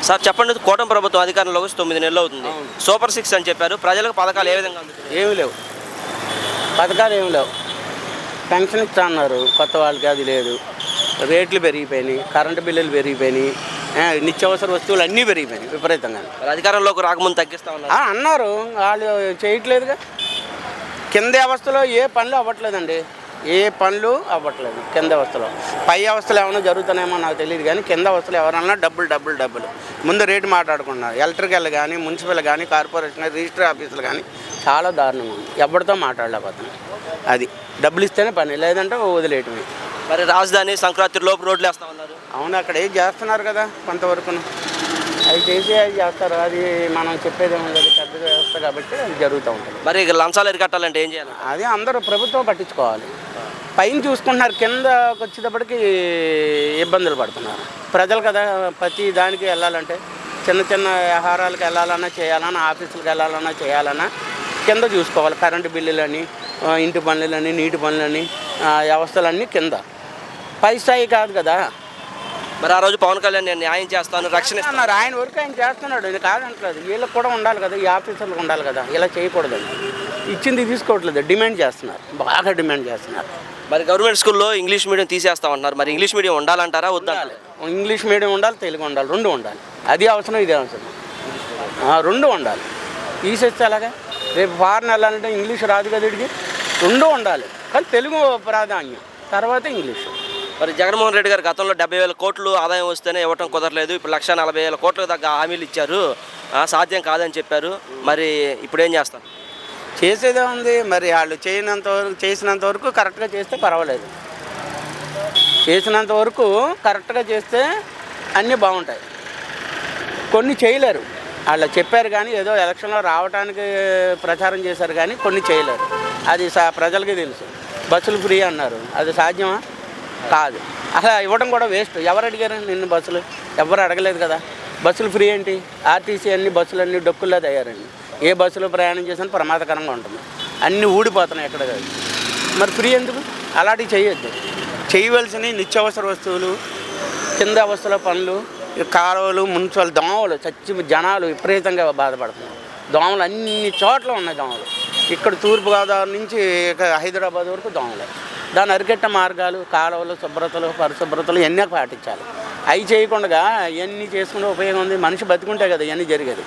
Sir చెప్పండి, కూటమి ప్రభుత్వం అధికారంలోకి వచ్చి 9 నెలలు అవుతుంది. సూపర్ 6 అని చెప్పారు. ప్రజలకు పథకాలు ఏ విధంగా అందుతున్నాయి? ఏమి లేవు, పథకాలు ఏమి లేవు. పెన్షన్ ఇస్తా అన్నారు, కొత్త వాళ్ళకి అది లేదు. రేట్లు పెరిగిపోయినాయి, కరెంటు బిల్లులు పెరిగిపోయినాయి, నిత్యావసర వస్తువులు అన్నీ పెరిగిపోయినాయి విపరీతంగా. అధికారంలోకి రాకముందు తగ్గిస్తా ఉన్నారు అన్నారు, వాళ్ళు చేయట్లేదుగా. కింద అవస్థలో ఏ పనులు అవ్వట్లేదండి, ఏ పనులు అవ్వట్లేదు కింద అవస్థలో. పై అవస్థలు ఏమైనా జరుగుతున్నాయేమో నాకు తెలియదు, కానీ కింద అవస్థలు ఎవరన్నా డబ్బులు ముందు రేటు మాట్లాడుకున్నారు. ఎలక్ట్రికల్ కానీ, మున్సిపల్ కానీ, కార్పొరేషన్, రిజిస్టర్ ఆఫీసులు కానీ చాలా దారుణంగా ఉంది. ఎవరితో మాట్లాడలేకపోతున్నాం. అది డబ్బులు ఇస్తేనే పని, లేదంటే వదిలేయటమే. మరి రాజధాని సంక్రాంతి లోపు రోడ్లు వేస్తా ఉన్నారు. అవును, అక్కడ ఏం చేస్తున్నారు కదా కొంతవరకు. అది చేసి అది చేస్తారు, అది మనం చెప్పేదేమో కదా, పెద్ద వ్యవస్థ కాబట్టి అది జరుగుతూ ఉంటుంది. మరి లంచాలు ఎరికట్టాలంటే ఏం చేయాలి? అది అందరూ ప్రభుత్వం పట్టించుకోవాలి. పైన చూసుకుంటున్నారు, కిందకు వచ్చేటప్పటికి ఇబ్బందులు పడుతున్నారు ప్రజలు కదా. ప్రతి దానికి వెళ్ళాలంటే, చిన్న చిన్న వ్యవహారాలకు వెళ్ళాలన్నా చేయాలన్నా, ఆఫీసులకు వెళ్ళాలన్నా చేయాలన్నా కింద చూసుకోవాలి. కరెంటు బిల్లులని, ఇంటి పనులని, నీటి పనులని, వ్యవస్థలన్నీ కింద, పై స్థాయి కాదు కదా. మరి ఆ రోజు పవన్ కళ్యాణ్ నేను న్యాయం చేస్తాను, రక్షణ అన్నారు. ఆయన వరకు ఆయన చేస్తున్నాడు, ఇది కాదంటలేదు. వీళ్ళకి కూడా ఉండాలి కదా, ఈ ఆఫీసర్లకు ఉండాలి కదా. ఇలా చేయకూడదండి, ఇచ్చింది తీసుకోవట్లేదు, డిమాండ్ చేస్తున్నారు, బాగా డిమాండ్ చేస్తున్నారు. మరి గవర్నమెంట్ స్కూల్లో ఇంగ్లీష్ మీడియం తీసేస్తామన్నారు. మరి ఇంగ్లీష్ మీడియం ఉండాలంటారా వద్దా? ఇంగ్లీష్ మీడియం ఉండాలి, తెలుగు ఉండాలి, రెండు ఉండాలి. అది అవసరం, ఇది అవసరం, రెండు ఉండాలి. తీసేస్తే అలాగా రేపు ఫారెన్ వెళ్ళాలంటే ఇంగ్లీష్ రాదు కదా వీడికి. రెండు ఉండాలి, కానీ తెలుగు ప్రాధాన్యం, తర్వాత ఇంగ్లీషు. మరి జగన్మోహన్ రెడ్డి గారు గతంలో 70,000 కోట్లు ఆదాయం వస్తేనే ఇవ్వటం కుదరలేదు, ఇప్పుడు 1,40,000 కోట్లకు తగ్గ హామీలు ఇచ్చారు, సాధ్యం కాదని చెప్పారు. మరి ఇప్పుడు ఏం చేస్తారు? చేసేదే ఉంది. మరి వాళ్ళు చేసినంత వరకు కరెక్ట్గా చేస్తే పర్వాలేదు. చేసినంత వరకు కరెక్ట్గా చేస్తే అన్నీ బాగుంటాయి. కొన్ని చేయలేరు, వాళ్ళు చెప్పారు కానీ ఏదో ఎలక్షన్లో రావడానికి ప్రచారం చేశారు కానీ కొన్ని చేయలేరు. అది ప్రజలకి తెలుసు. బస్సులు ఫ్రీ అన్నారు, అది సాధ్యమా? కాదు. అసలు ఇవ్వడం కూడా వేస్ట్. ఎవరు అడిగారు నిన్ను? బస్సులు ఎవరు అడగలేదు కదా. బస్సులు ఫ్రీ ఏంటి? ఆర్టీసీ అన్ని బస్సులన్నీ డొక్కుల్లో తయారండి. ఏ బస్సులో ప్రయాణం చేసినా ప్రమాదకరంగా ఉంటుంది, అన్నీ ఊడిపోతున్నాయి ఎక్కడ కాదు. మరి ఫ్రీ ఎందుకు? అలాంటివి చేయొద్దు. చేయవలసినవి నిత్యావసర వస్తువులు, కింద అవస్థల పనులు, కాలువలు, మున్సిపల్, దోమలు, జనాలు విపరీతంగా బాధపడుతున్నారు. దోమలు అన్ని చోట్ల ఉన్నాయి దోమలు. ఇక్కడ తూర్పుగోదావరి నుంచి హైదరాబాద్ వరకు దోమలే. దాన్ని అరికెట్ట మార్గాలు, కాలువలు, శుభ్రతలు, పరిశుభ్రతలు ఇవన్నీ పాటించాలి. అవి చేయకుండా ఇవన్నీ చేసుకుంటే ఉపయోగం ఉంది. మనిషి బతుకుంటే కదా ఇవన్నీ జరిగేది.